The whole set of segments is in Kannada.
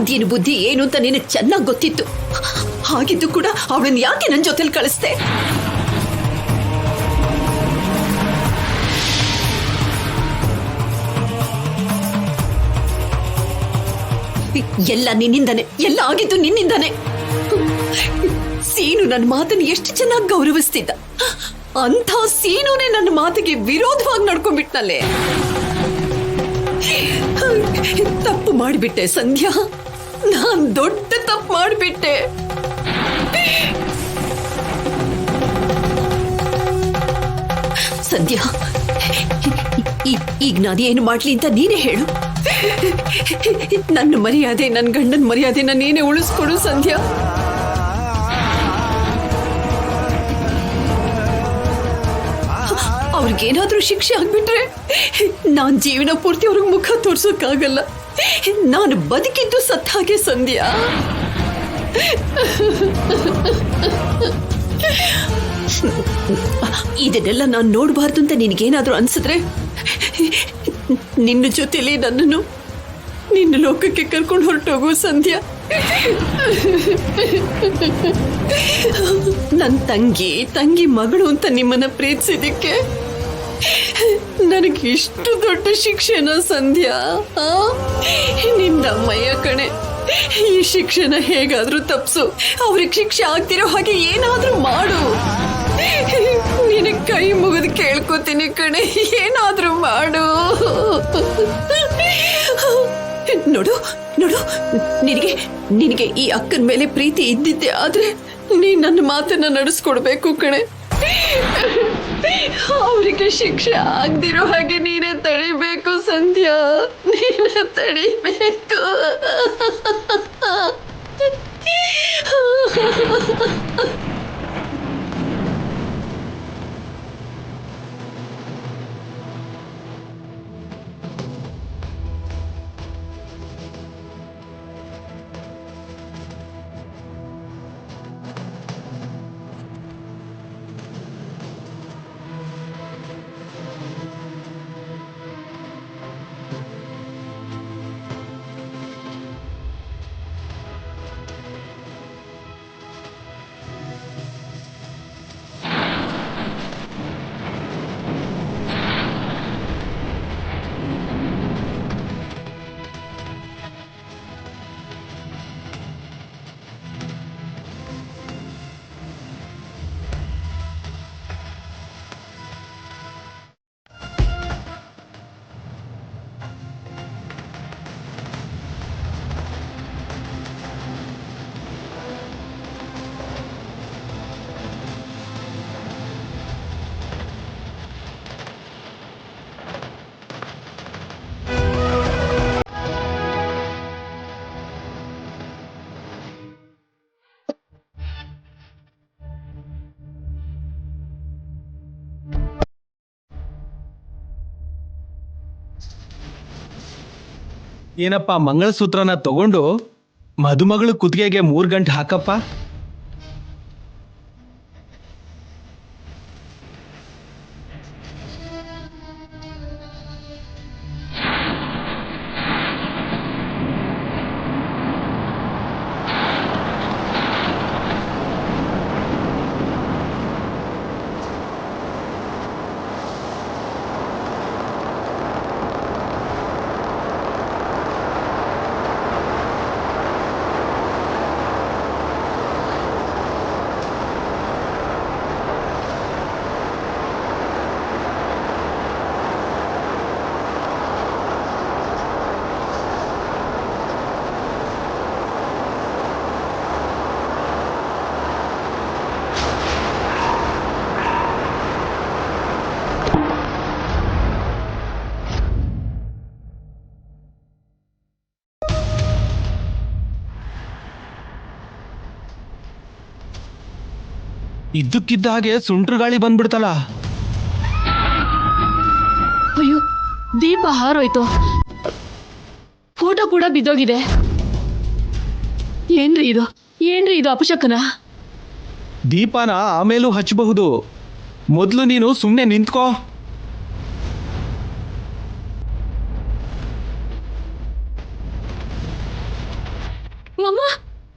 ಸಂಧ್ಯನ ಬುದ್ಧಿ ಏನು ಅಂತ ನಿನಗೆ ಚೆನ್ನಾಗಿ ಗೊತ್ತಿತ್ತು. ಹಾಗಿದ್ದು ಕೂಡ ಅವಳನ್ನ ಯಾಕೆ ನನ್ನ ಜೊತೆಲಿ ಕಳಿಸ್ದೆ? ಎಲ್ಲ ನಿನ್ನಿಂದಾನೆ, ಎಲ್ಲ ಆಗಿದ್ದು ನಿನ್ನಿಂದಾನೆ. ಸೀನು ನನ್ನ ಮಾತನ್ನು ಎಷ್ಟು ಚೆನ್ನಾಗಿ ಗೌರವಿಸ್ತಿದ್ದ. ಅಂಥ ಸೀನುನೇ ನನ್ನ ಮಾತಿಗೆ ವಿರೋಧವಾಗಿ ನಡ್ಕೊಂಡ್ಬಿಟ್ನಲ್ಲೇ. ತಪ್ಪು ಮಾಡಿಬಿಟ್ಟೆ ಸಂಧ್ಯಾ, ನಾನ್ ದೊಡ್ಡ ತಪ್ಪು ಮಾಡಿಬಿಟ್ಟೆ. ಸಂಧ್ಯಾ, ಈಗ ನಾನೇನು ಮಾಡ್ಲಿ ಅಂತ ನೀನೇ ಹೇಳು. ನನ್ನ ಮರ್ಯಾದೆ, ನನ್ನ ಗಂಡನ ಮರ್ಯಾದೆನ ನೀನೇ ಉಳಿಸ್ಕೊಡು ಸಂಧ್ಯಾ. ಅವ್ರಿಗೇನಾದ್ರೂ ಶಿಕ್ಷೆ ಆಗ್ಬಿಟ್ರೆ ನಾನ್ ಜೀವನ ಪೂರ್ತಿ ಅವ್ರಿಗೆ ಮುಖ ತೋರ್ಸೋಕ್ಕಾಗಲ್ಲ. ನಾನು ಬದುಕಿದ್ದು ಸತ್ತ ಹಾಗೆ ಸಂಧ್ಯಾ. ಇದನ್ನೆಲ್ಲ ನಾನು ನೋಡಬಾರ್ದು ಅಂತ ನಿನಗೇನಾದ್ರೂ ಅನ್ಸಿದ್ರೆ ನಿನ್ನ ಜೊತೆಲಿ ನನ್ನನ್ನು ನಿನ್ನ ಲೋಕಕ್ಕೆ ಕರ್ಕೊಂಡು ಹೊರಟೋಗು ಸಂಧ್ಯಾ. ನನ್ನ ತಂಗಿ ಮಗಳು ಅಂತ ನಿಮ್ಮನ್ನ ಪ್ರೀತಿಸಿದಕ್ಕೆ ನನಗೆ ಇಷ್ಟು ದೊಡ್ಡ ಶಿಕ್ಷೆನ ಸಂಧ್ಯಾ? ನಿನ್ನಮ್ಮಯ್ಯ ಕಣೆ, ಈ ಶಿಕ್ಷೆನ ಹೇಗಾದ್ರೂ ತಪ್ಸು. ಅವ್ರಿಗೆ ಶಿಕ್ಷೆ ಆಗ್ತಿರೋ ಹಾಗೆ ಏನಾದ್ರೂ ಮಾಡು. ನಿನ್ನ ಕೈ ಮುಗಿದು ಕೇಳ್ಕೊತೀನಿ ಕಣೆ, ಏನಾದ್ರೂ ಮಾಡು. ನೋಡು ನೋಡು, ನಿನಗೆ ಈ ಅಕ್ಕನ ಮೇಲೆ ಪ್ರೀತಿ ಇದ್ದಿದ್ದೆ ಆದ್ರೆ ನೀನ್ ನನ್ನ ಮಾತನ್ನ ನಡೆಸ್ಕೊಡ್ಬೇಕು ಕಣೆ. ಅವರಿಗೆ ಶಿಕ್ಷೆ ಆಗ್ದಿರೋ ಹಾಗೆ ನೀನೇ ತಡಿಬೇಕು ಸಂಧ್ಯಾ, ನೀನೇ ತಡಿಬೇಕು. ಏನಪ್ಪ, ಮಂಗಳಸೂತ್ರನ ತಗೊಂಡು ಮದುಮಗಳು ಕುತ್ತಿಗೆಗೆ 3 ಗಂಟೆ ಹಾಕಪ್ಪ. ಇದ್ದಕ್ಕಿದ್ದ ಹಾಗೆ ಸುಂಟ್ರ ಗಾಳಿ ಬಂದ್ಬಿಡ್ತಲ್ಲ. ಅಯ್ಯೋ, ದೀಪ ಹಾರೋಯ್ತು, ಫೋಟೋ ಕೂಡ ಬಿದ್ದೋಗಿದೆ. ಏನ್ರಿ ಇದು ಅಪಶಕನ? ದೀಪನ ಆಮೇಲೂ ಹಚ್ಚಬಹುದು, ಮೊದಲು ನೀನು ಸುಮ್ಮನೆ ನಿಂತ್ಕೋ.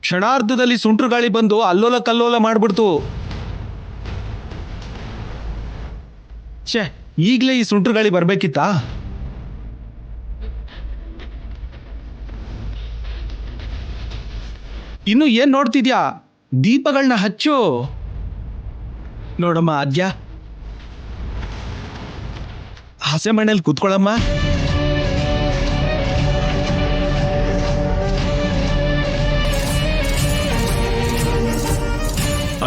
ಕ್ಷಣಾರ್ಧದಲ್ಲಿ ಸುಂಟ್ರು ಗಾಳಿ ಬಂದು ಅಲ್ಲೋಲ ಕಲ್ಲೋಲ ಮಾಡ್ಬಿಡ್ತು. ಛೇ, ಈಗಲೇ ಈ ಸುಂಟ್ರು ಗಾಳಿ ಬರ್ಬೇಕಿತ್ತಾ? ಇನ್ನು ಏನ್ ನೋಡ್ತಿದ್ಯಾ? ದೀಪಗಳನ್ನ ಹಚ್ಚು. ನೋಡಮ್ಮ ಆದ್ಯ, ಹಸೆ ಮಣ್ಣಲ್ಲಿ ಕೂತ್ಕೊಳ್ಳಮ್ಮ.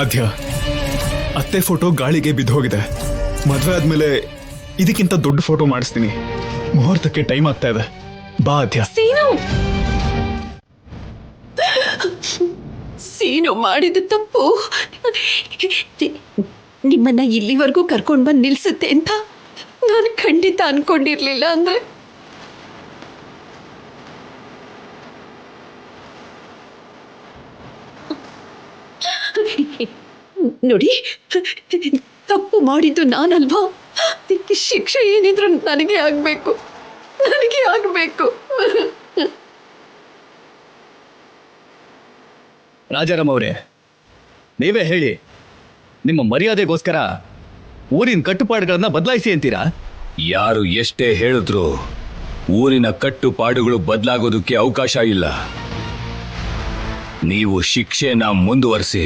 ಆದ್ಯ, ಅತ್ತೆ ಫೋಟೋ ಗಾಳಿಗೆ ಬಿದ್ದು ಹೋಗಿದೆ. ಮದ್ವೆ ಆದ್ಮೇಲೆ ಇದಕ್ಕಿಂತ ದೊಡ್ಡ ಫೋಟೋ ಮಾಡಿಸ್ತೀನಿ. ಮುಹೂರ್ತಕ್ಕೆ ಟೈಮ್ ಆಗ್ತಾ ಇದೆ. ಬಾ ಆದ್ಯ. ಸೀನು ಮಾಡಿದ ತಪ್ಪು ನಿಮ್ಮನ್ನ ಇಲ್ಲಿವರೆಗೂ ಕರ್ಕೊಂಡು ಬಂದು ನಿಲ್ಸುತ್ತೆ ಅಂತ ನಾನು ಖಂಡಿತ ಅನ್ಕೊಂಡಿರ್ಲಿಲ್ಲ. ಅಂದ್ರೆ ನೋಡಿ, ತಪ್ಪು ಮಾಡಿದ್ದು ನಾನಲ್ವಾ? ಅದಕ್ಕೆ ಶಿಕ್ಷೆ ಏನಿದ್ರು ನನಗೆ ಆಗ್ಬೇಕು. ರಾಜಾರಾಮ್ ಅವರೇ, ನೀವೇ ಹೇಳಿ, ನಿಮ್ಮ ಮರ್ಯಾದೆಗೋಸ್ಕರ ಊರಿನ ಕಟ್ಟುಪಾಡುಗಳನ್ನ ಬದಲಾಯಿಸಿ ಅಂತೀರಾ? ಯಾರು ಎಷ್ಟೇ ಹೇಳಿದ್ರು ಊರಿನ ಕಟ್ಟುಪಾಡುಗಳು ಬದಲಾಗೋದಕ್ಕೆ ಅವಕಾಶ ಇಲ್ಲ. ನೀವು ಶಿಕ್ಷೆನ ಮುಂದುವರಿಸಿ